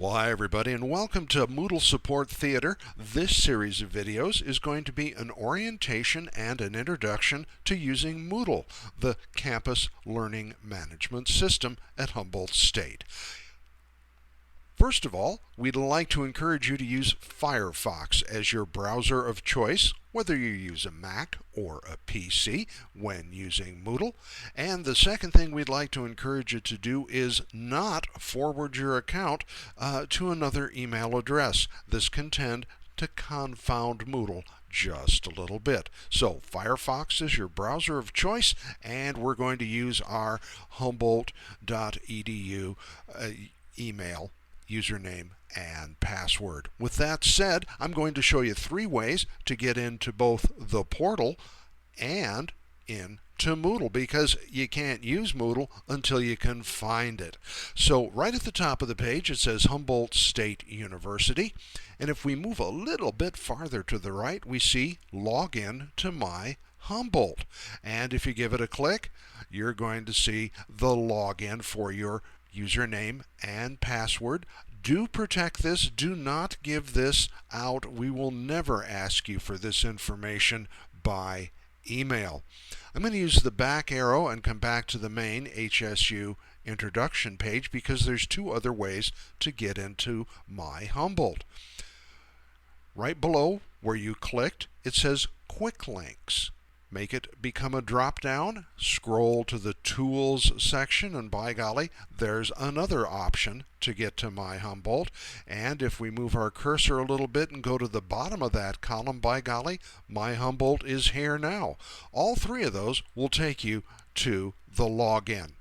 Well, hi everybody, and welcome to Moodle Support Theater. This series of videos is going to be an orientation and an introduction to using Moodle, the campus learning management system at Humboldt State. First of all, we'd like to encourage you to use Firefox as your browser of choice, whether you use a Mac or a PC when using Moodle. And the second thing we'd like to encourage you to do is not forward your account to another email address. This can tend to confound Moodle just a little bit. So Firefox is your browser of choice, and we're going to use our humboldt.edu email username and password. With that said, I'm going to show you 3 ways to get into both the portal and into Moodle, because you can't use Moodle until you can find it. So right at the top of the page it says Humboldt State University, and if we move a little bit farther to the right we see Login to My Humboldt, and if you give it a click you're going to see the login for your username and password. Do protect this. Do not give this out. We will never ask you for this information by email. I'm going to use the back arrow and come back to the main HSU introduction page because there's 2 other ways to get into My Humboldt. Right below where you clicked, it says Quick Links. Make it become a drop-down, scroll to the Tools section, and by golly, there's another option to get to My Humboldt. And if we move our cursor a little bit and go to the bottom of that column, by golly, My Humboldt is here now. All 3 of those will take you to the login.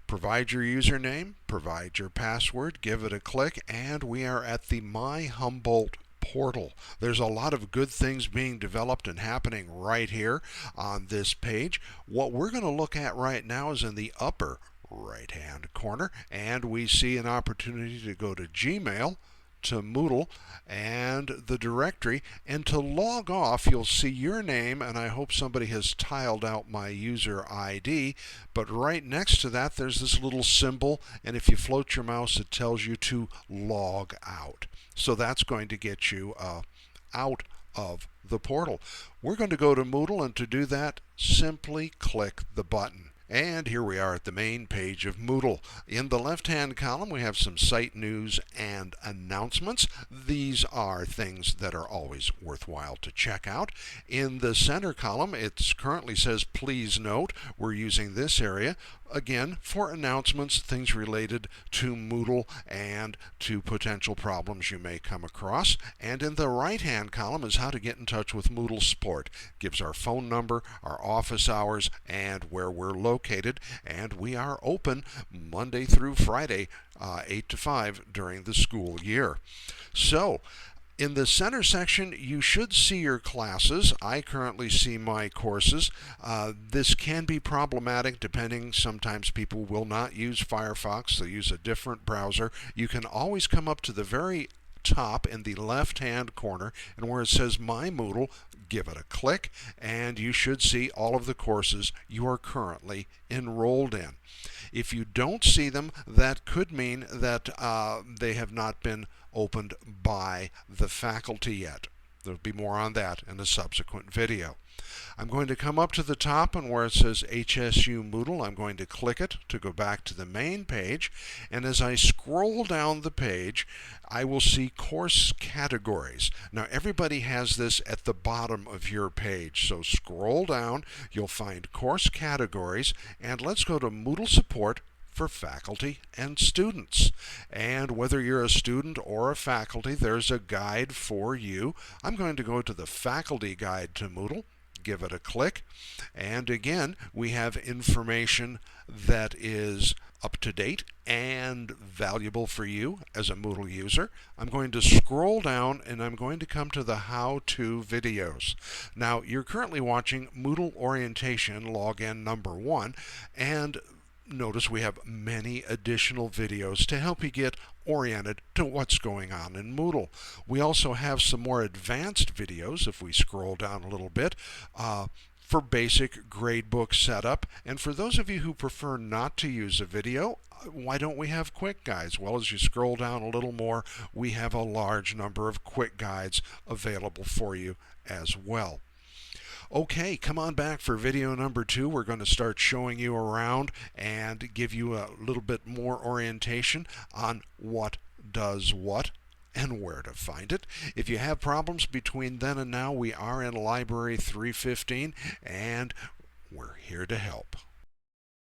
Provide your username, provide your password, give it a click, and we are at the My Humboldt portal. There's a lot of good things being developed and happening right here on this page. What we're going to look at right now is in the upper right hand corner, and we see an opportunity to go to Gmail, to Moodle, and the directory, and to log off you'll see your name, and I hope somebody has tiled out my user ID, but right next to that there's this little symbol, and if you float your mouse it tells you to log out. So that's going to get you out of the portal. We're going to go to Moodle, and to do that simply click the button. And here we are at the main page of Moodle. In the left-hand column we have some site news and announcements. These are things that are always worthwhile to check out. In the center column it currently says please note. We're using this area again for announcements, things related to Moodle and to potential problems you may come across. And in the right-hand column is how to get in touch with Moodle support. It gives our phone number, our office hours, and where we're located. And we are open Monday through Friday, 8 to 5 during the school year. So, in the center section, you should see your classes. I currently see my courses. This can be problematic depending. Sometimes people will not use Firefox. They'll use a different browser. You can always come up to the very top in the left-hand corner, and where it says My Moodle, give it a click, and you should see all of the courses you are currently enrolled in. If you don't see them, that could mean that they have not been opened by the faculty yet. There'll be more on that in a subsequent video. I'm going to come up to the top, and where it says HSU Moodle, I'm going to click it to go back to the main page, and as I scroll down the page I will see course categories. Now everybody has this at the bottom of your page, so scroll down, you'll find course categories, and let's go to Moodle support for faculty and students. And whether you're a student or a faculty, there's a guide for you. I'm going to go to the faculty guide to Moodle, give it a click, and again we have information that is up to date and valuable for you as a Moodle user. I'm going to scroll down and I'm going to come to the how-to videos. Now you're currently watching Moodle Orientation Login number 1, and notice we have many additional videos to help you get oriented to what's going on in Moodle. We also have some more advanced videos if we scroll down a little bit for basic gradebook setup. And for those of you who prefer not to use a video, why don't we have quick guides? Well, as you scroll down a little more, we have a large number of quick guides available for you as well. Okay, come on back for video number 2. We're going to start showing you around and give you a little bit more orientation on what does what and where to find it. If you have problems between then and now, we are in Library 315 and we're here to help.